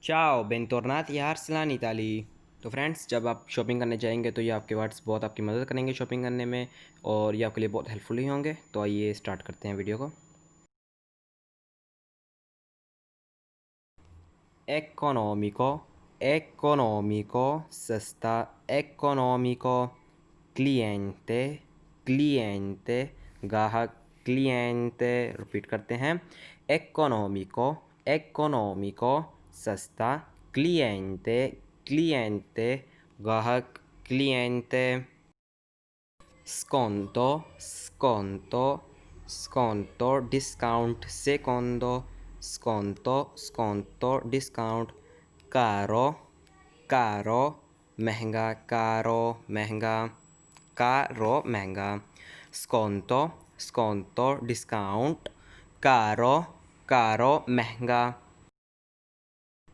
चाओ bentornati a Arslan Italy। तो friends, जब आप शॉपिंग करने जाएंगे तो ये आपके वर्ड्स बहुत आपकी मदद करेंगे शॉपिंग करने में, और ये आपके लिए बहुत हेल्पफुल ही होंगे। तो आइए स्टार्ट करते हैं वीडियो को। Economico, economico, सस्ता, economico, cliente, cliente, ग्राहक, cliente, रिपीट करते हैं। economico, economico, सस्ता, cliente, cliente, ग्राहक, cliente, sconto, sconto, sconto, discount, secondo, sconto, sconto, discount, caro, caro, महंगा, caro, महंगा, caro, महंगा, sconto, sconto, discount, caro, caro, महंगा,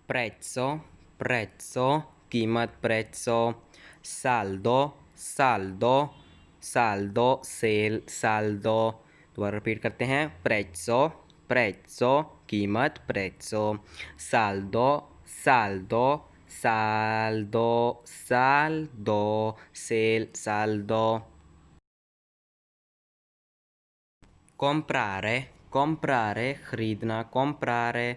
prezzo, prezzo, कीमत, prezzo, saldo, saldo, saldo, sale, saldo। दोबारा रिपीट करते हैं। prezzo, prezzo, कीमत, prezzo, saldo, saldo, saldo, saldo, sale, saldo। comprare, comprare, खरीदना, comprare,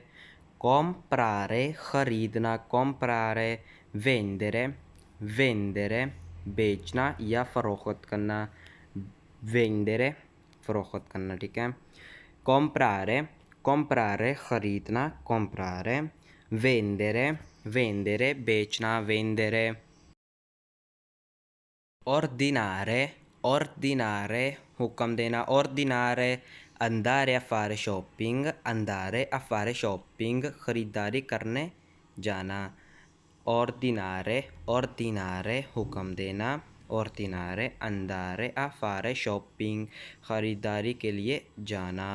comprare, खरीदना, comprare, vendere, vendere, बेचना या फरोख्त करना, vendere, फरोख्त करना, ठीक है। comprare, comprare, खरीदना, comprare, vendere, vendere, बेचना, vendere, ordinare, ordinare, हुक्म देना, ordinare, andare a fare shopping, andare a fare shopping, खरीदारी करने जाना, ordinare, ordinare, हुक्म देना, ordinare, andare a fare shopping, खरीदारी के लिए जाना,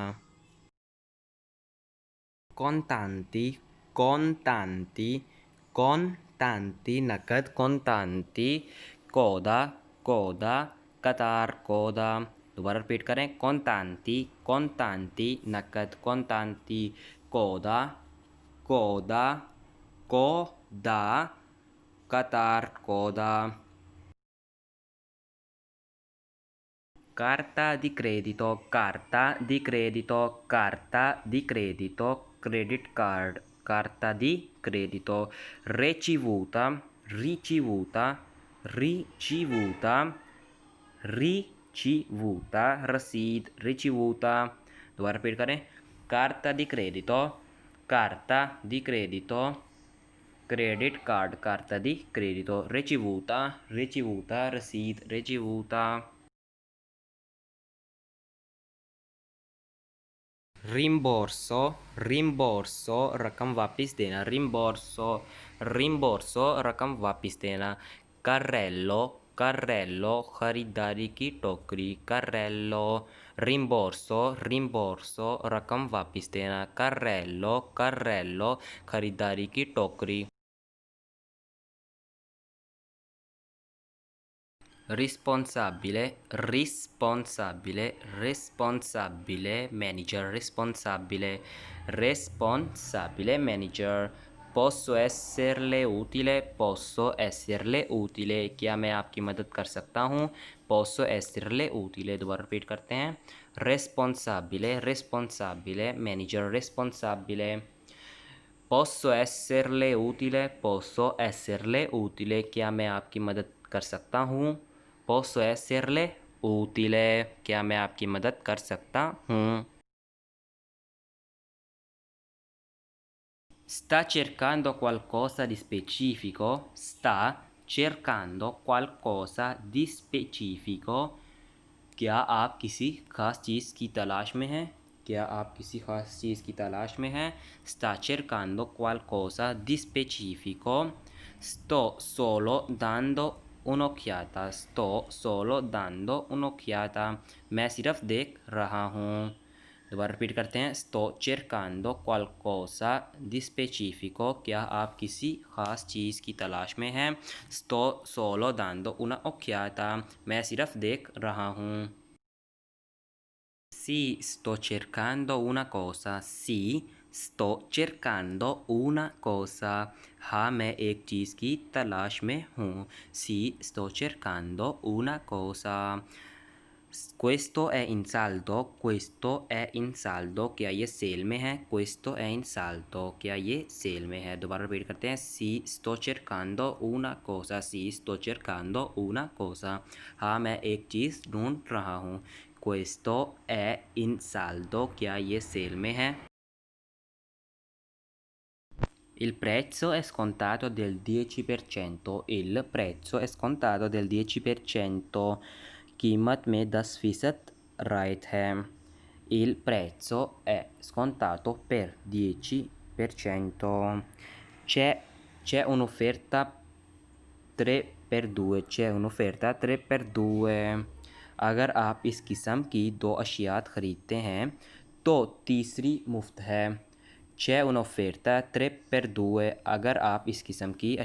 contanti, contanti, contanti, नकद, contanti, coda, coda, कतार, coda। दोबारा रिपीट करें। contanti, contanti, नकद, contanti, coda, coda, coda, कतार, coda। carta di credito, carta di credito, carta di credito, credit card, carta di credito, ricevuta, ricevuta, ricevuta, ricevuta, रसीद, ricevuta। दोबारा repeat करें। carta di credito, carta di credito, credit card, carta di credito, ricevuta, ricevuta, रसीद, ricevuta। rimborso, rimborso, रकम वापस देना, rimborso, rimborso, रकम वापस देना, carrello, carrello, खरीदारी की टोकरी, carrello, rimborso, rimborso, रकम वापस देना, carrello, carrello, खरीदारी की टोकरी, responsabile, responsabile, responsabile, manager, responsabile, responsabile, manager, posso esserle utile, posso esserle utile, क्या मैं आपकी मदद कर सकता हूँ, posso esserle utile। दोबारा रिपीट करते हैं। responsabile, responsabile, manager, responsabile, posso esserle utile, posso esserle utile, क्या मैं आपकी मदद कर सकता हूँ, posso esserle utile, क्या मैं आपकी मदद कर सकता हूँ। sta cercando qualcosa di specifico, sta cercando qualcosa di specifico, क्या आप किसी खास चीज़ की तलाश में हैं, क्या आप किसी खास चीज़ की तलाश में हैं। sta cercando qualcosa di specifico, sto solo dando un'occhiata, sto solo dando un'occhiata, मैं सिर्फ देख रहा हूँ। दोबारा रिपीट करते हैं। sto cercando qualcosa di specifico, क्या आप किसी ख़ास चीज़ की तलाश में हैं। sto solo dando una occhiata, मैं सिर्फ देख रहा हूँ। Sì, sto cercando una cosa, sì, sto cercando una cosa। हाँ, मैं एक चीज़ की तलाश में हूँ। Sì, sto cercando una cosa। Questo è in saldo, questo è in saldo, क्या ये सेल में है? Questo è in saldo, क्या ये सेल में है? दोबारा रिपीट करते हैं। Sì, sto cercando una cosa, sì, sto cercando una cosa। हाँ, मैं एक चीज़ ढूंढ रहा हूँ। Questo è in saldo, क्या ये सेल में है? Il prezzo è scontato del 10%। Il prezzo è scontato del 10%। कीमत में 10% राइट है। Il prezzo è scontato per 10%। C'è un'offerta 3 per 2। c'è un'offerta 3 per 2। अगर आप इस किस्म की 2 अशियात ख़रीदते हैं तो तीसरी मुफ्त है। C'è un'offerta 3 per 2। अगर आप इस किस्म की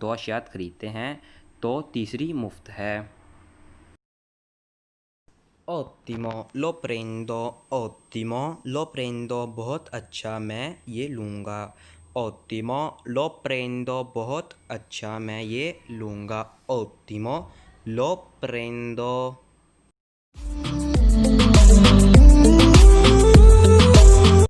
2 अशियात ख़रीदते हैं तो तीसरी मुफ्त है। Ottimo, lo prendo। Ottimo, lo prendo। बहुत अच्छा, मैं ये लूँगा। Ottimo, lo prendo। बहुत अच्छा, मैं ये लूँगा। Ottimo, lo prendo।